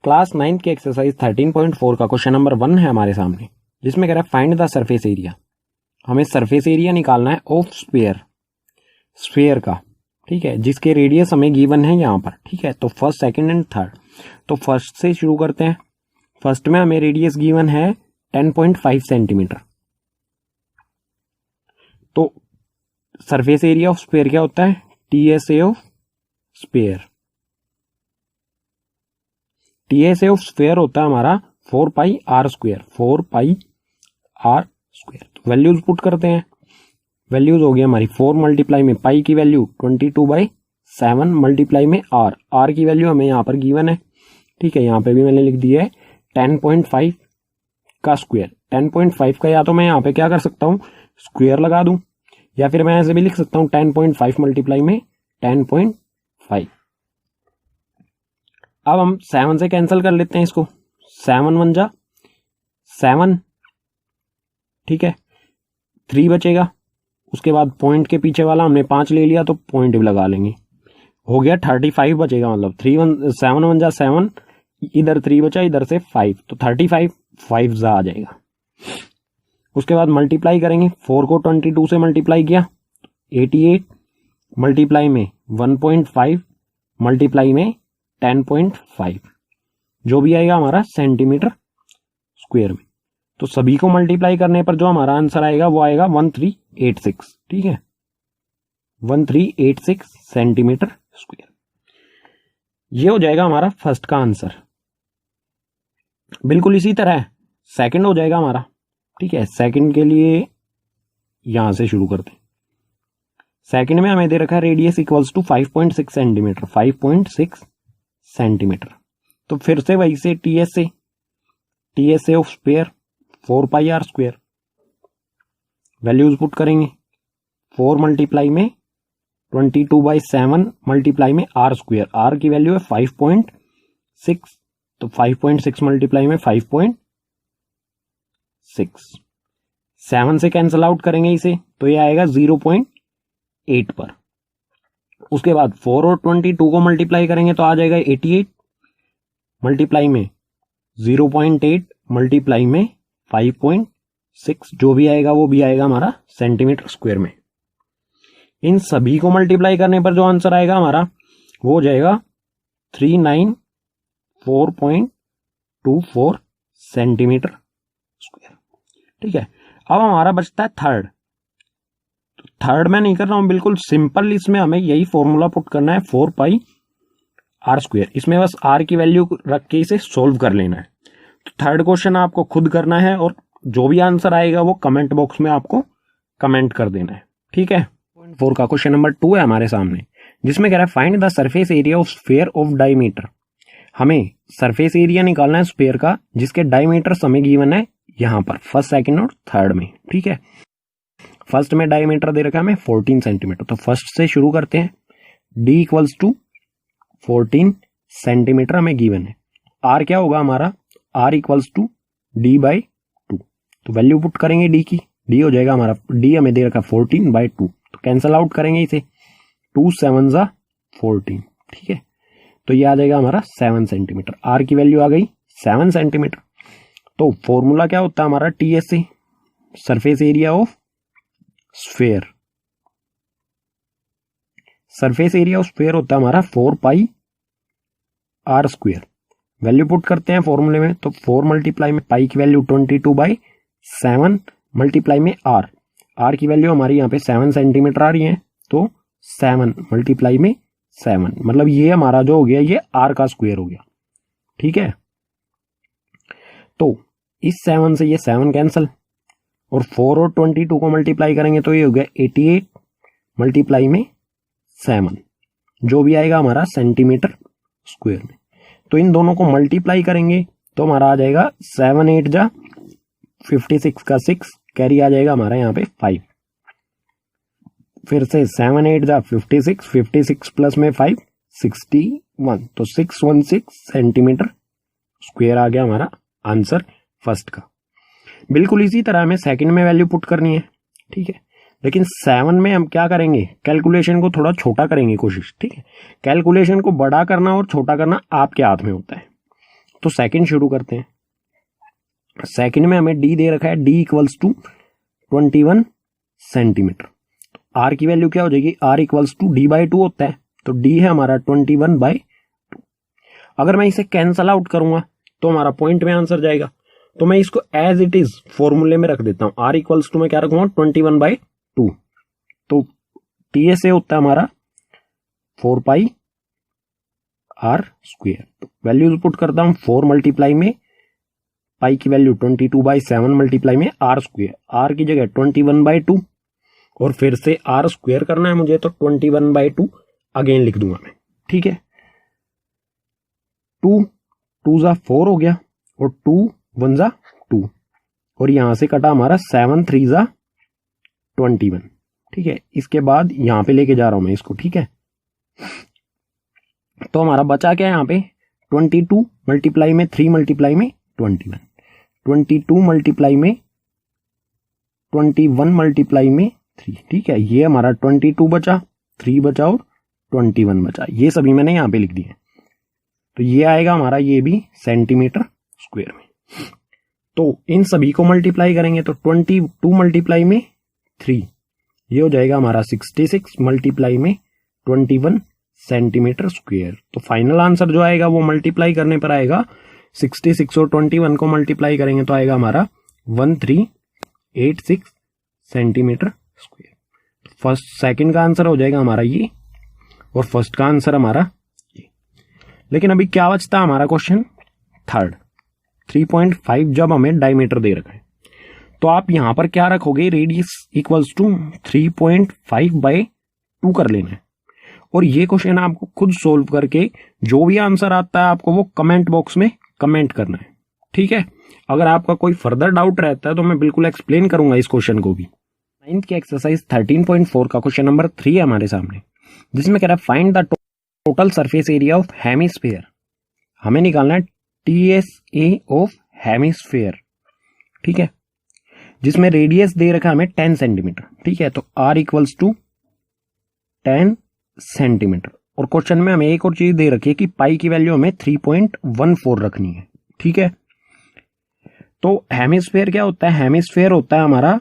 Class 9 की exercise 13.4 का question number 1 है हमारे सामने, जिसमें कह रहा है फाइंड द सरफेस एरिया। हमें सरफेस एरिया निकालना है ऑफ स्फीयर का, ठीक है, जिसके रेडियस हमें गिवन है यहाँ पर, ठीक है। तो फर्स्ट, सेकंड एंड थर्ड, तो फर्स्ट से शुरू करते हैं। फर्स्ट में हमें रेडियस गिवन है 10.5 सेंटीमीटर। तो सरफेस एरिया ऑफ स्फीयर क्या होता है? TSA of sphere. TSA of sphere होता है हमारा 4 पाई आर स्क्वायर। तो वैल्यूज पुट करते हैं। वैल्यूज हो गई हमारी 4 मल्टीप्लाई में पाई की वैल्यू 22/7 मल्टीप्लाई में आर की वैल्यू हमें यहाँ पर गिवन है, ठीक है। यहाँ पे भी मैंने लिख दिया है 10.5 का स्क्वायर। 10.5 का या तो मैं यहाँ पे क्या कर सकता हूँ, स्क्वायर लगा दूं, या फिर मैं ऐसे भी लिख सकता हूँ 10.5 मल्टीप्लाई में 10.5। अब हम 7 से कैंसिल कर लेते हैं इसको। 7 1 जा 7, ठीक है। 3 बचेगा, उसके बाद पॉइंट के पीछे वाला हमने 5 ले लिया तो पॉइंट भी लगा लेंगे। हो गया 35 बचेगा, मतलब 7 1 जा 7, इधर 3 बचा, इधर से 5, तो 35 5 जा आ जाएगा। उसके बाद मल्टीप्लाई करेंगे, 4 को 22 से मल्टीप्लाई किया 88 मल्टीप्लाई में 1.5 मल्टीप्लाई में 10.5, जो भी आएगा हमारा सेंटीमीटर स्क्वायर में। तो सभी को मल्टीप्लाई करने पर जो हमारा आंसर आएगा वो आएगा 1386, ठीक है, 1386 सेंटीमीटर स्क्वायर। ये हो जाएगा हमारा फर्स्ट का आंसर। बिल्कुल इसी तरह सेकंड हो जाएगा हमारा, ठीक है। सेकंड के लिए यहां से शुरू करते हैं। सेकंड में हमें दे रखा है radius equals to 5.6 centimetre, 5.6 centimetre. तो फिर से वही से TSA of sphere 4 pi r square. Values put करेंगे, 4 मल्टीप्लाई में 22/7 मल्टीप्लाई में आर स्क्वायर। आर की वैल्यू है 5.6, तो 5.6 मल्टीप्लाई में 5.6। 7 से कैंसिल आउट करेंगे इसे, तो ये आएगा 0.8 पर। उसके बाद 4 और 22 को मल्टीप्लाई करेंगे तो आ जाएगा 88 मल्टीप्लाई में 0.8 मल्टीप्लाई में 5.6, जो भी आएगा वो भी आएगा हमारा सेंटीमीटर स्क्वायर में। इन सभी को मल्टीप्लाई करने पर जो आंसर आएगा हमारा वो हो जाएगा 394.24 सेंटीमीटर स्क्वायर, ठीक है। अब हमारा बचता है थर्ड। तो थर्ड में नहीं कर रहा हूं, बिल्कुल सिंपल, इसमें हमें यही फॉर्मूला पुट करना है 4 पाई आर स्क्वायर। इसमें बस आर की वैल्यू रख के इसे सोल्व कर लेना है। तो थर्ड क्वेश्चन आपको खुद करना है और जो भी आंसर आएगा वो कमेंट बॉक्स में आपको कमेंट कर देना है, ठीक है। 4 का क्वेश्चन नंबर 2 है हमारे सामने, जिसमें कह रहा है find the surface area of sphere of diameter. हमें सरफेस एरिया निकालना है स्फीयर का, जिसके डायमीटर हमें गिवन है यहां पर फर्स्ट, सेकंड और थर्ड में, ठीक है। फर्स्ट में डायमीटर दे रखा है हमें 14 सेंटीमीटर। तो फर्स्ट से शुरू करते हैं। D इक्वल्स टू 14 सेंटीमीटर हमें गिवन है। R क्या होगा हमारा? R equals to D/2। तो वैल्यू पुट करेंगे D की, D हो जाएगा हमारा, D हमें दे रखा 14/2, तो कैंसल आउट करेंगे इसे, 2 7 जा 14, ठीक है। तो ये आ जाएगा हमारा 7 सेंटीमीटर। R की वैल्यू आ गई 7 सेंटीमीटर। तो फॉर्मूला क्या होता है हमारा? TSA, surface area of sphere. Surface area of sphere होता है हमारा 4 pi r square. Value put करते हैं फॉर्मूले में, तो 4 मल्टीप्लाई में पाई की वैल्यू 22/7 मल्टीप्लाई में आर की वैल्यू हमारी यहाँ पे 7 सेंटीमीटर आ रही है, तो 7 मल्टीप्लाई में 7, मतलब ये हमारा जो हो गया ये आर का स्क्वायर हो गया, ठीक है। तो इस 7 से ये 7 कैंसल, और 4 और 22 को मल्टीप्लाई करेंगे तो ये हो गया 88 मल्टीप्लाई में 7, जो भी आएगा हमारा सेंटीमीटर स्क्वायर में। तो इन दोनों को मल्टीप्लाई करेंगे तो हमारा आ जाएगा 7 8 जा 56 का 6, कैरी आ जाएगा हमारा यहाँ पे 5। फिर से 7 8 जा 56, 56 प्लस में 5 61, तो 616 सेंटीमीटर स्क्वायर आ गया हमारा आंसर फर्स्ट का। बिल्कुल इसी तरह हमें सेकंड में वैल्यू पुट करनी है, ठीक है। लेकिन 7 में हम क्या करेंगे, कैलकुलेशन को थोड़ा छोटा करेंगे कोशिश, ठीक है। कैलकुलेशन को बड़ा करना और छोटा करना आपके हाथ में होता है। तो सेकंड शुरू करते हैं। सेकंड में हमें डी दे रखा है, डी इक्वल्स टू 21 सेंटीमीटर। तो आर की वैल्यू क्या हो जाएगी, R equals to D by 2 होता है, तो डी है हमारा 21/2। अगर मैं इसे कैंसल आउट करूंगा तो हमारा पॉइंट में आंसर जाएगा, तो मैं इसको एज इट इज फॉर्मूले में रख देता हूं। आर इक्वल्स टू मैं क्या रखूंगा, 21/2। तो टी एस ए होता है हमारा 4 r स्क्वायर। तो वैल्यूज पुट करता हूं, 4 मल्टीप्लाई में पाई की वैल्यू 22/7 मल्टीप्लाई में आर स्क्वायर, आर की जगह 21/2 और फिर से आर स्क्वायर करना है मुझे, तो 21/2 अगेन लिख दूंगा मैं। ठीक है, 2 2 जा 4 हो गया और 2 1 जा 2 और यहां से कटा हमारा 7 3 जा 21। ठीक है, इसके बाद यहां पे लेके जा रहा हूं मैं इसको। ठीक है, तो हमारा बचा क्या है यहाँ पे, 22 मल्टीप्लाई में 3 मल्टीप्लाई में 21, 22 मल्टीप्लाई में 21 मल्टीप्लाई में 3। ठीक है, ये हमारा 22 बचा, 3 बचा और 21 बचा, ये सभी मैंने यहाँ पे लिख दिए। तो ये आएगा हमारा ये भी सेंटीमीटर स्क्वायर में। तो इन सभी को मल्टीप्लाई करेंगे तो 22 मल्टीप्लाई में 3, ये हो जाएगा हमारा 66 मल्टीप्लाई में 21 सेंटीमीटर स्क्वायर। तो फाइनल आंसर जो आएगा वो मल्टीप्लाई करने पर आएगा, 66 और 21 को मल्टीप्लाई करेंगे तो आएगा हमारा 1386 सेंटीमीटर स्क्वायर। फर्स्ट सेकंड का आंसर हो जाएगा हमारा ये और फर्स्ट का आंसर हमारा ये। लेकिन अभी क्या बचता है हमारा क्वेश्चन थर्ड, 3.5 जब हमें डायमीटर दे रखा है तो आप यहां पर क्या रखोगे, रेडियस इक्वल्स टू 3.5/2 कर लेना है। और ये क्वेश्चन आपको खुद सोल्व करके जो भी आंसर आता है आपको वो कमेंट बॉक्स में कमेंट करना है। ठीक है, अगर आपका कोई फर्दर डाउट रहता है तो मैं बिल्कुल एक्सप्लेन करूंगा इस क्वेश्चन को भी। 9th की एक्सरसाइज 13.4 का क्वेश्चन नंबर 3 है हमारे सामने, जिसमें कह रहा है find the total surface area of hemisphere. हमें निकालना है TSA ऑफ हेमिस्फीयर। ठीक है, जिसमें रेडियस दे रखा है हमें 10 सेंटीमीटर। ठीक है, तो R इक्वल्स टू 10 सेंटीमीटर। और क्वेश्चन में हमें एक और चीज दे रखी है कि पाई की वैल्यू हमें 3.14 रखनी है। ठीक है, तो हेमिस्फीयर क्या होता है, हेमिस्फीयर होता है हमारा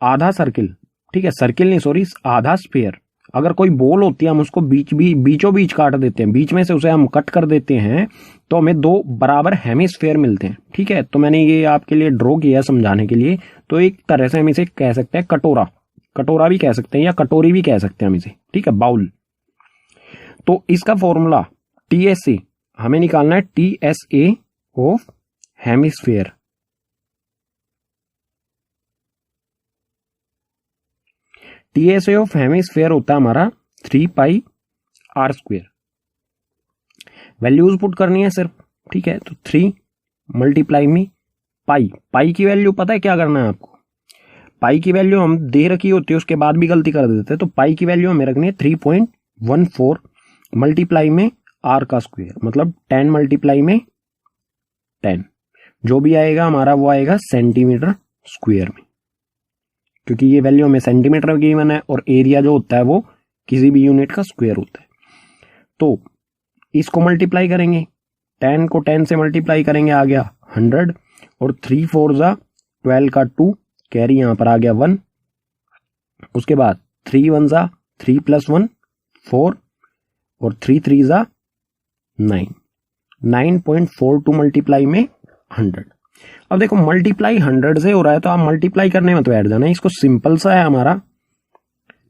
आधा सर्किल। ठीक है, सर्किल नहीं सॉरी, आधा स्फीयर। अगर कोई बॉल होती है हम उसको बीचों बीच काट देते हैं, बीच में से उसे हम कट कर देते हैं तो हमें 2 बराबर हेमिस्फीयर मिलते हैं। ठीक है, तो मैंने ये आपके लिए ड्रॉ किया समझाने के लिए। तो एक तरह से हम इसे कह सकते हैं कटोरा, कटोरा भी कह सकते हैं या कटोरी भी कह सकते हैं हम इसे। ठीक है, बाउल। तो इसका फॉर्मूला TSA, हमें निकालना है TSA of hemisphere. TSA of hemisphere होता है हमारा 3πr स्क्वायर। वैल्यूज पुट करनी है सिर्फ। ठीक है, तो 3 मल्टीप्लाई में पाई, पाई की वैल्यू पता है क्या करना है आपको, पाई की वैल्यू हम दे रखी होती है उसके बाद भी गलती कर देते हैं। तो पाई की वैल्यू हमें रखनी है 3.14 मल्टीप्लाई में r का स्क्वायर, मतलब 10 मल्टीप्लाई में 10, जो भी आएगा हमारा वो आएगा सेंटीमीटर स्क्वायर में, क्योंकि ये वैल्यू हमें सेंटीमीटर की गिवन है और एरिया जो होता है वो किसी भी यूनिट का स्क्वायर होता है। तो इसको मल्टीप्लाई करेंगे, 10 को 10 से मल्टीप्लाई करेंगे, आ गया 100 और 3 4 जा 12 का 2 कैरी यहां पर आ गया 1। उसके बाद 3 1 जा 3 + 1 4 और 3 3 जा 9, 9.42 मल्टीप्लाई में 100। अब देखो मल्टीप्लाई 100 से हो रहा है तो आप मल्टीप्लाई करने में तो ऐड जाना है, इसको सिंपल सा है हमारा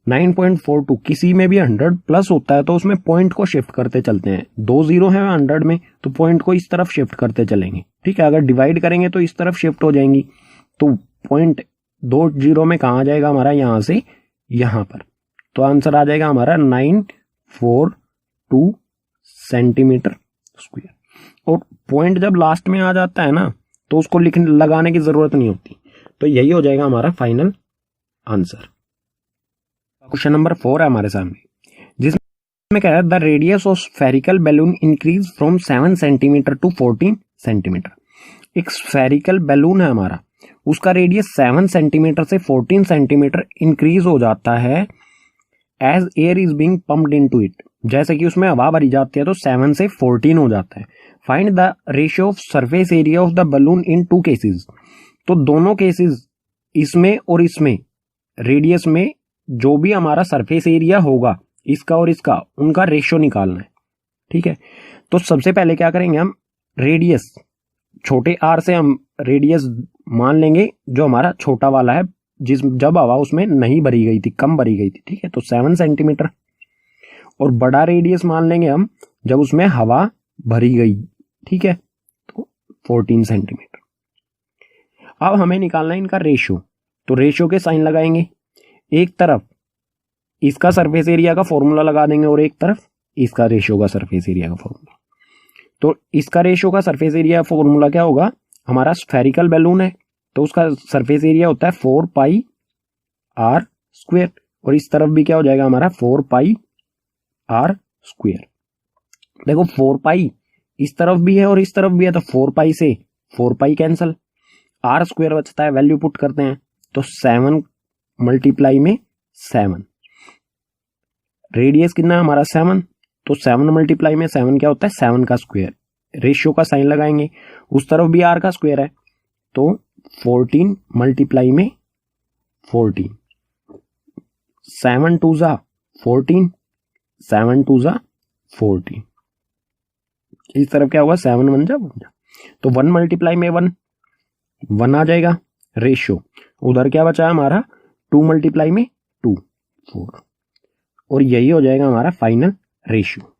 9.42। किसी में भी 100 प्लस होता है तो उसमें पॉइंट को शिफ्ट करते चलते हैं, 2 0 है 100 में तो पॉइंट को इस तरफ शिफ्ट करते चलेंगे। ठीक है, अगर डिवाइड करेंगे तो इस तरफ शिफ्ट हो जाएंगी, तो पॉइंट 2 0 में कहाँ आ जाएगा हमारा, यहां से यहां पर। तो आंसर आ जाएगा हमारा 942 सेंटीमीटर स्क्वायर। और पॉइंट जब लास्ट में आ जाता है ना तो उसको लगाने की जरूरत नहीं होती। तो यही हो जाएगा हमारा फाइनल आंसर। क्वेश्चन नंबर 4 है हमारे सामने, जिसमें कह रहा है the radius of spherical balloon increase from 7 centimetre to 14 centimetre. एक स्फेरिकल बैलून है हमारा, उसका रेडियस 7 सेंटीमीटर से 14 सेंटीमीटर इंक्रीज हो जाता है as air is being pumped into it. जैसे कि उसमें हवा भरी जाती है तो 7 से 14 हो जाता है। Find the ratio of surface area of the balloon in 2 cases. तो दोनों केसेस, इसमें और इसमें, रेडियस में जो भी हमारा सरफेस एरिया होगा इसका और इसका, उनका रेशियो निकालना है। ठीक है, तो सबसे पहले क्या करेंगे हम, रेडियस छोटे आर से हम रेडियस मान लेंगे जो हमारा छोटा वाला है, जब हवा उसमें नहीं भरी गई थी, कम भरी गई थी। ठीक है, तो 7 सेंटीमीटर। और बड़ा रेडियस मान लेंगे हम जब उसमें हवा भरी गई। ठीक है, तो 14 सेंटीमीटर। अब हमें निकालना है इनका रेशियो। तो रेशियो के साइन लगाएंगे, एक तरफ इसका सरफेस एरिया का फॉर्मूला लगा देंगे और एक तरफ इसका रेशियो का सरफेस एरिया का फॉर्मूला। तो इसका रेशियो का सरफेस एरिया फॉर्मूला क्या होगा, हमारा स्फेरिकल बैलून है तो उसका सरफेस एरिया होता है 4 पाई आर स्क्वायर, और इस तरफ भी क्या हो जाएगा हमारा 4 पाई आर स्क्वायर। देखो 4 पाई इस तरफ भी है और इस तरफ भी है, तो 4 पाई से 4 पाई कैंसल, आर स्क्वायर बचता है, वैल्यू पुट करते हैं तो 7 मल्टीप्लाई में 7। रेडियस कितना है हमारा 7, तो 7 मल्टीप्लाई में 7 क्या होता है 7 का स्क्वायर। रेशियो का साइन लगाएंगे, उस तरफ भी आर का स्क्वायर है तो 14 मल्टीप्लाई में 14, 7 2 जा 14, 7 2 जा 14। इस तरफ क्या होगा 7 1 जा 1 जा, तो 1 मल्टीप्लाई में 1 1 आ जाएगा रेशियो। उधर क्या बचा हमारा 2 मल्टीप्लाई में 2 4, और यही हो जाएगा हमारा फाइनल रेशियो।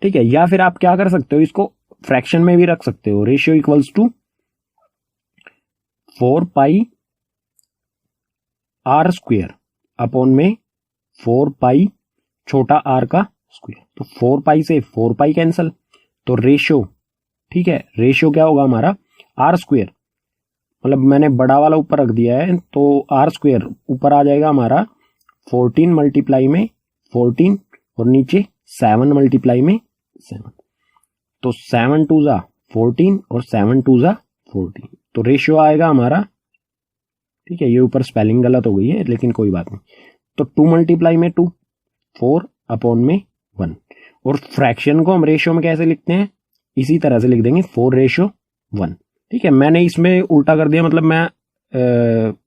ठीक है, या फिर आप क्या कर सकते हो, इसको फ्रैक्शन में भी रख सकते हो। Ratio equals to 4 pi r square upon में 4 पाई छोटा आर का स्क्वायर, तो 4 पाई से 4 पाई कैंसल, तो रेशियो, ठीक है, रेशियो क्या होगा हमारा आर स्क्वायर, मतलब मैंने बड़ा वाला ऊपर रख दिया है तो आर स्क्वायर ऊपर आ जाएगा हमारा 14 मल्टीप्लाई में 14 और नीचे 7 मल्टीप्लाई में 7, तो 7 2 जा 14 और 7 2 जा 14, तो रेशियो आएगा हमारा, ठीक है, ये ऊपर स्पेलिंग गलत हो गई है लेकिन कोई बात नहीं, तो 2 मल्टीप्लाई में 2 4 अपॉन में 1। और फ्रैक्शन को हम रेशियो में कैसे लिखते हैं, इसी तरह से लिख देंगे 4:1। ठीक है, मैंने इसमें उल्टा कर दिया, मतलब मैं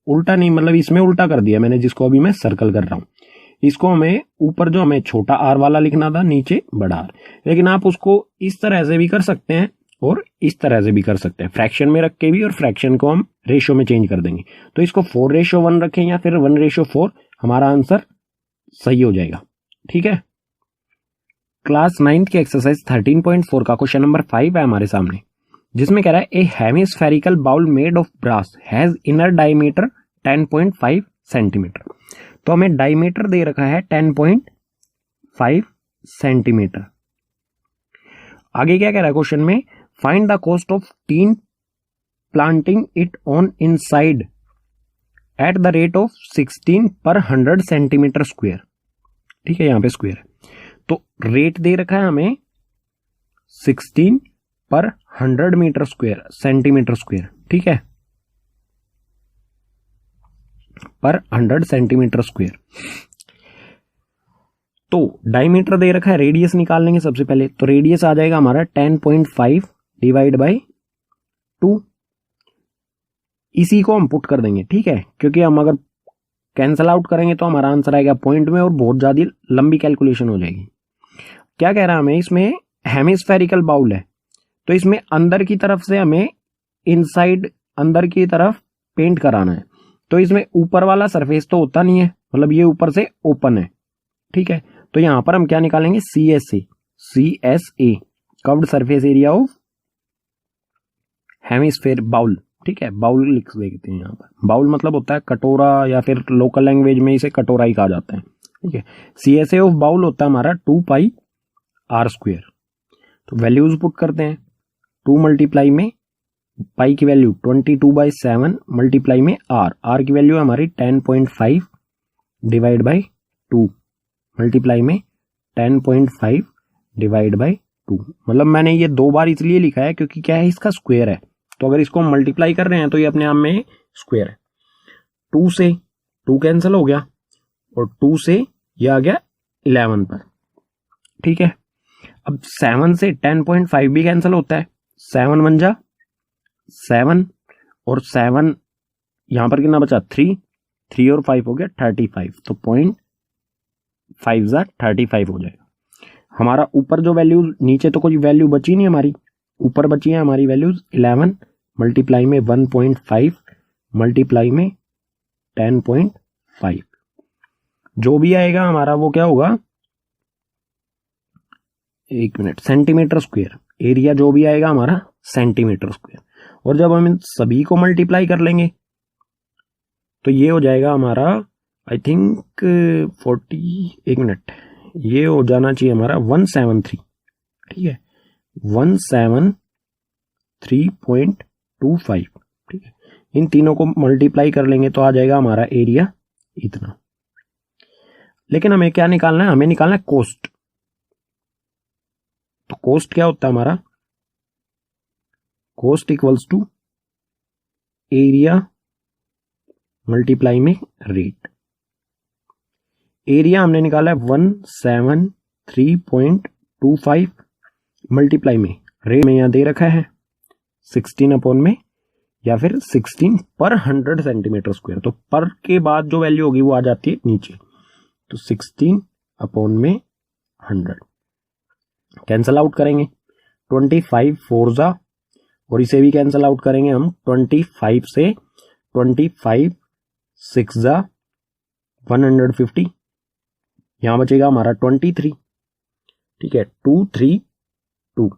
उल्टा नहीं, मतलब इसमें उल्टा कर दिया मैंने, जिसको अभी मैं सर्कल कर रहा हूं। इसको हमें ऊपर जो हमें छोटा आर वाला लिखना था, नीचे बड़ा आर, लेकिन आप उसको इस तरह से भी कर सकते हैं और इस तरह से भी कर सकते हैं, फ्रैक्शन में रख के भी, और फ्रैक्शन को हम रेशियो में चेंज कर देंगे। तो इसको 4:1 रखें या फिर 1:4, हमारा आंसर सही हो जाएगा। ठीक है, क्लास 9 की एक्सरसाइज 13.4 का क्वेश्चन नंबर 5 है हमारे सामने, जिसमें कह रहा है a hemispherical bowl made of brass has inner diameter 10.5 centimetre. तो हमें डायमीटर दे रखा है 10.5 सेंटीमीटर। आगे क्या कह रहा है क्वेश्चन में, find the cost of tin planting it on inside at the rate of 16 पर 100 सेंटीमीटर स्क्वायर। ठीक है, यहां पे स्क्वायर है, तो रेट दे रखा है हमें 16 पर 100 मीटर स्क्वायर, सेंटीमीटर स्क्वायर। ठीक है, पर 100 सेंटीमीटर स्क्वायर। तो डायमीटर दे रखा है, रेडियस निकाल लेंगे सबसे पहले, तो रेडियस आ जाएगा हमारा 10.5 डिवाइड बाई 2, इसी को हम पुट कर देंगे। ठीक है, क्योंकि हम अगर कैंसल आउट करेंगे तो हमारा आंसर आएगा पॉइंट में और बहुत ज्यादा लंबी कैलकुलेशन हो जाएगी। क्या कह रहा है हमें, इसमें हेमिस्फेरिकल बाउल है तो इसमें अंदर की तरफ से हमें इनसाइड अंदर की तरफ पेंट कराना है, तो इसमें ऊपर वाला सरफेस तो होता नहीं है, मतलब ये ऊपर से ओपन है। ठीक है, तो यहां पर हम क्या निकालेंगे, CSA curved surface area of hemisphere bowl. ठीक है, बाउल लिख देते हैं यहाँ पर, बाउल मतलब होता है कटोरा, या फिर लोकल लैंग्वेज में इसे कटोरा ही कहा जाता है। ठीक है, CSA ऑफ बाउल होता है हमारा 2 पाई आर स्क्वायर। तो वैल्यूज पुट करते हैं, 2 मल्टीप्लाई में पाई की वैल्यू 22/7 मल्टीप्लाई में आर की वैल्यू हमारी 10.5 डिवाइड बाई 2 मल्टीप्लाई में 10.5 डिवाइड बाई 2। मतलब मैंने ये 2 बार इसलिए लिखा है क्योंकि क्या है, इसका स्क्वायर है, तो अगर इसको मल्टीप्लाई कर रहे हैं तो ये अपने आप में स्क्वायर है। 2 से 2 कैंसिल हो गया और 2 से ये आ गया 11 पर। ठीक है, अब 7 से 10.5 भी कैंसिल होता है, 7 1 जा 7 और 7 यहां पर कितना बचा 3 और 5 हो गया 35, तो 0.5 जा 35 हो जाएगा हमारा। ऊपर जो वैल्यू, नीचे तो कोई वैल्यू बची नहीं हमारी, ऊपर बची है हमारी वैल्यूज 11 मल्टीप्लाई में 1.5 मल्टीप्लाई में 10.5, जो भी आएगा हमारा वो क्या होगा, एक मिनट, सेंटीमीटर स्क्वायर। एरिया जो भी आएगा हमारा सेंटीमीटर स्क्वायर, और जब हम इन सभी को मल्टीप्लाई कर लेंगे तो ये हो जाएगा हमारा आई थिंक 40, एक मिनट, ये हो जाना चाहिए हमारा 173, ठीक है 173.25, ठीक है। इन तीनों को मल्टीप्लाई कर लेंगे तो आ जाएगा हमारा एरिया इतना। लेकिन हमें क्या निकालना है, हमें निकालना है कोस्ट। तो कोस्ट क्या होता है हमारा, cost equals to area multiply में रेट। एरिया हमने निकाला है 173.25 मल्टीप्लाई में रेट में यहां दे रखा है 16 अपॉन में, या फिर 16 पर 100 सेंटीमीटर स्क्वायर। तो पर के बाद जो वैल्यू होगी वो आ जाती है नीचे, तो 16 अपॉन में 100 कैंसल आउट करेंगे, 25 4 जा, और इसे भी कैंसल आउट करेंगे हम, 25 से 25 6 जा 150, यहां बचेगा हमारा 23, ठीक है 232।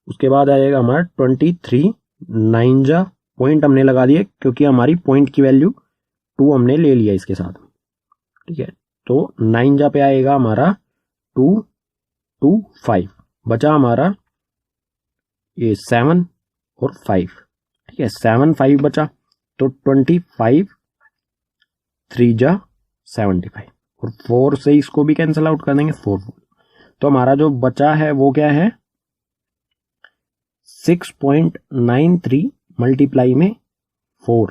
उसके बाद आएगा हमारा 23 9 जा, पॉइंट हमने लगा दिए क्योंकि हमारी पॉइंट की वैल्यू 2 हमने ले लिया इसके साथ में, ठीक है। तो 9 जा पे आएगा हमारा 225, बचा हमारा ये 7 और 5, ठीक है 7 5 बचा, तो 25 3 जा 75, और 4 से इसको भी कैंसिल आउट कर देंगे 4, तो हमारा जो बचा है वो क्या है 6.93 मल्टीप्लाई में 4,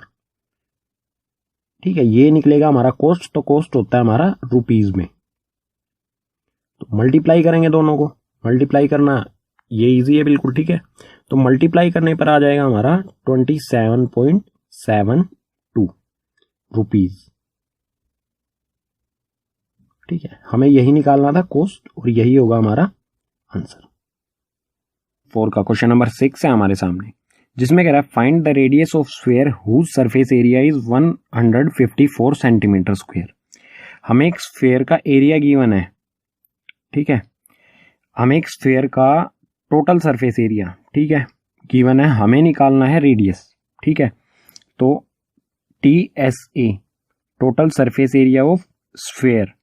ठीक है। ये निकलेगा हमारा कोस्ट, तो कोस्ट होता है हमारा रुपीज में। तो मल्टीप्लाई करेंगे दोनों को, मल्टीप्लाई करना ये इजी है बिल्कुल, ठीक है। तो मल्टीप्लाई करने पर आ जाएगा हमारा 27.72 रुपीज, ठीक है। हमें यही निकालना था कोस्ट, और यही होगा हमारा आंसर। 4 का क्वेश्चन नंबर 6 है हमारे सामने, जिसमें कह रहा है find the radius of sphere whose surface area is 154 centimetre square. हमें एक स्फीयर का एरिया गिवन है, ठीक है। हमें एक स्फीयर का टोटल सरफेस एरिया, ठीक है, गिवन है, हमें निकालना है रेडियस, ठीक है। तो TSA total surface area of sphere,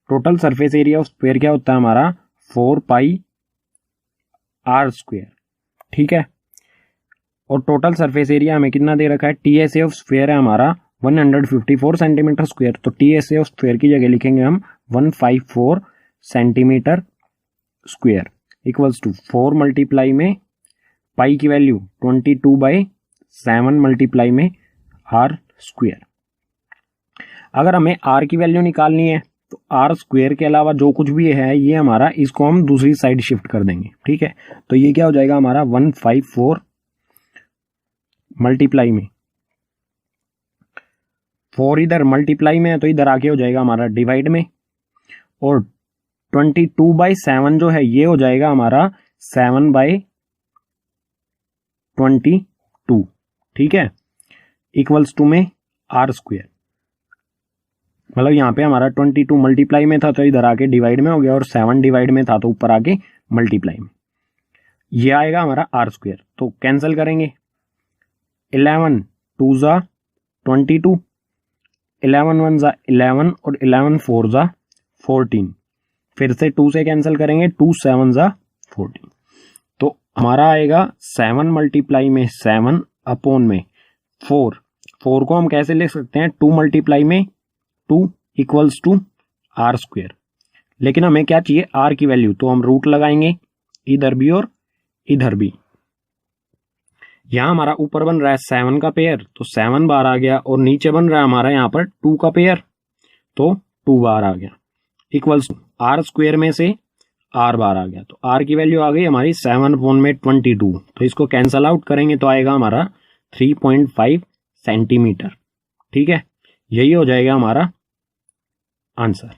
total surface area of sphere क्या होता है हमारा 4 पाई r स्क्वायर, ठीक है। और टोटल सरफेस एरिया हमें कितना दे रखा है, TSA ऑफ स्फीयर है हमारा 154 सेंटीमीटर स्क्वायर, तो TSA ऑफ स्फीयर की जगह लिखेंगे हम 154 centimetre square equals to 4 multiply में पाई की वैल्यू 22/7 मल्टीप्लाई में r स्क्वायर। अगर हमें r की वैल्यू निकालनी है तो r स्क्वायर के अलावा जो कुछ भी है ये हमारा, इसको हम दूसरी साइड शिफ्ट कर देंगे, ठीक है। तो ये क्या हो जाएगा हमारा 154 मल्टीप्लाई में 4 इधर मल्टीप्लाई में है तो इधर आके हो जाएगा हमारा डिवाइड में, और 22/7 जो है ये हो जाएगा हमारा 7/22, ठीक है, इक्वल्स टू में r स्क्वायर। मतलब यहाँ पे हमारा 22 मल्टीप्लाई में था तो इधर आके डिवाइड में हो गया, और 7 डिवाइड में था तो ऊपर आके मल्टीप्लाई में, ये आएगा हमारा r स्क्वायर। तो कैंसिल करेंगे, 11 2 जा 22, 11 1 जा 11, और 11 4 जा 14, फिर से 2 से कैंसिल करेंगे, 2 7 जा 14, तो हमारा आएगा 7 मल्टीप्लाई में 7 अपॉन में 4 को हम कैसे लिख सकते हैं, 2 मल्टीप्लाई में 2 इक्वल्स टू r स्क्वायर। लेकिन हमें क्या चाहिए, r की वैल्यू, तो हम रूट लगाएंगे इधर भी और इधर भी। यहां हमारा ऊपर बन रहा है 7 का पेयर, तो 7 बार आ गया, और नीचे बन रहा है हमारा यहाँ पर 2 का पेयर, तो 2 बार आ गया, इक्वल्स आर स्क्वायर में से आर बार आ गया, तो आर की वैल्यू आ गई हमारी 7/22। तो इसको कैंसल आउट करेंगे तो आएगा हमारा 3.5 सेंटीमीटर। ठीक है, यही हो जाएगा हमारा आंसर।